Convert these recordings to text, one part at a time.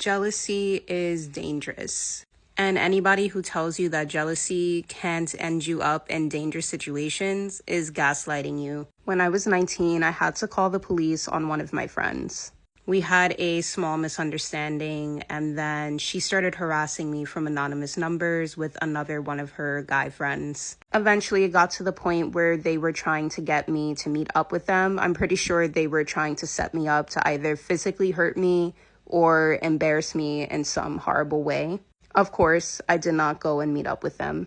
Jealousy is dangerous. And anybody who tells you that jealousy can't end you up in dangerous situations is gaslighting you. When I was 19, I had to call the police on one of my friends. We had a small misunderstanding, and then she started harassing me from anonymous numbers with another one of her guy friends. Eventually, it got to the point where they were trying to get me to meet up with them. I'm pretty sure they were trying to set me up to either physically hurt me or embarrass me in some horrible way. Of course, I did not go and meet up with them.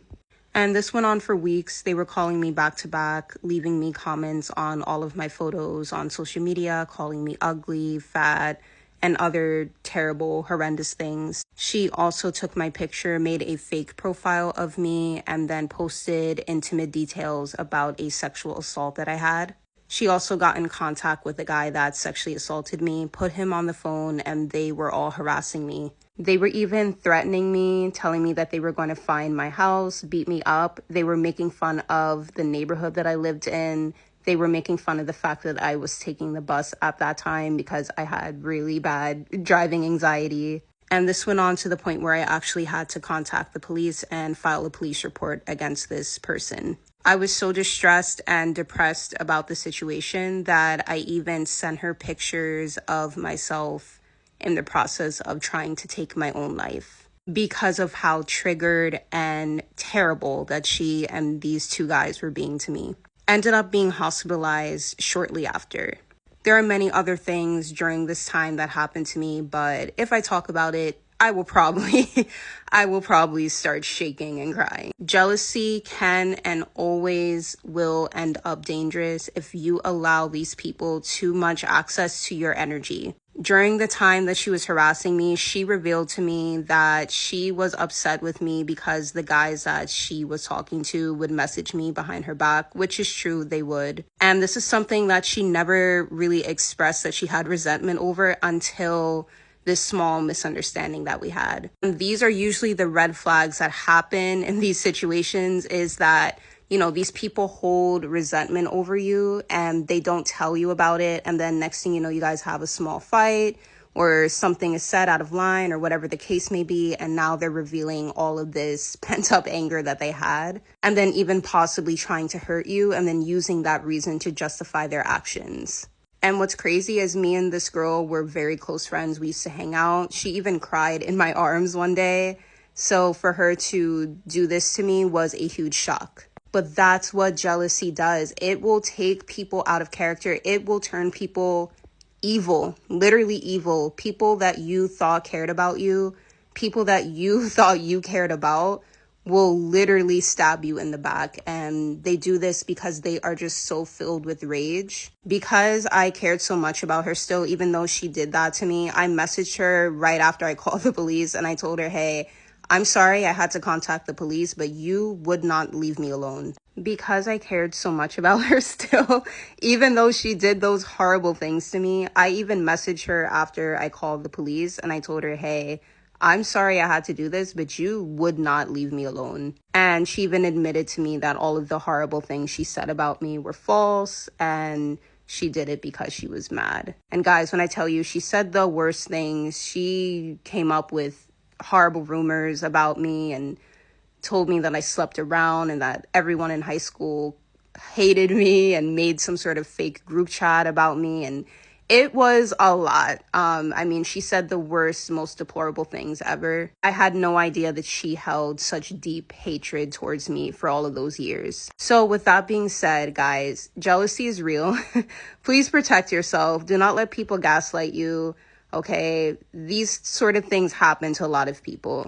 And this went on for weeks. They were calling me back to back, leaving me comments on all of my photos on social media, calling me ugly, fat, and other terrible, horrendous things. She also took my picture, made a fake profile of me, and then posted intimate details about a sexual assault that I had. She also got in contact with the guy that sexually assaulted me, put him on the phone, and they were all harassing me. They were even threatening me, telling me that they were going to find my house, beat me up. They were making fun of the neighborhood that I lived in. They were making fun of the fact that I was taking the bus at that time because I had really bad driving anxiety. And this went on to the point where I actually had to contact the police and file a police report against this person. I was so distressed and depressed about the situation that I even sent her pictures of myself in the process of trying to take my own life because of how triggered and terrible that she and these two guys were being to me. Ended up being hospitalized shortly after. There are many other things during this time that happened to me, but if I talk about it, I will probably start shaking and crying. Jealousy can and always will end up dangerous if you allow these people too much access to your energy. During the time that she was harassing me, she revealed to me that she was upset with me because the guys that she was talking to would message me behind her back, which is true, they would. And this is something that she never really expressed that she had resentment over until this small misunderstanding that we had. And these are usually the red flags that happen in these situations, is that, you know, these people hold resentment over you and they don't tell you about it. And then next thing you know, you guys have a small fight or something is said out of line or whatever the case may be. And now they're revealing all of this pent up anger that they had, and then even possibly trying to hurt you and then using that reason to justify their actions. And what's crazy is me and this girl were very close friends. We used to hang out. She even cried in my arms one day. So for her to do this to me was a huge shock. But that's what jealousy does. It will take people out of character. It will turn people evil, literally evil. People that you thought cared about you, people that you thought you cared about, will literally stab you in the back. And they do this because they are just so filled with rage. Because I cared so much about her still, even though she did that to me, I messaged her right after I called the police and I told her, hey, I'm sorry I had to contact the police, but you would not leave me alone. Because I cared so much about her still, even though she did those horrible things to me, I even messaged her after I called the police and I told her, hey, I'm sorry I had to do this, but you would not leave me alone. And she even admitted to me that all of the horrible things she said about me were false and she did it because she was mad. And guys, when I tell you, she said the worst things. She came up with horrible rumors about me and told me that I slept around and that everyone in high school hated me and made some sort of fake group chat about me. And it was a lot. I mean, she said the worst, most deplorable things ever. I had no idea that she held such deep hatred towards me for all of those years. So with that being said, guys, jealousy is real. Please protect yourself. Do not let people gaslight you. Okay, these sort of things happen to a lot of people.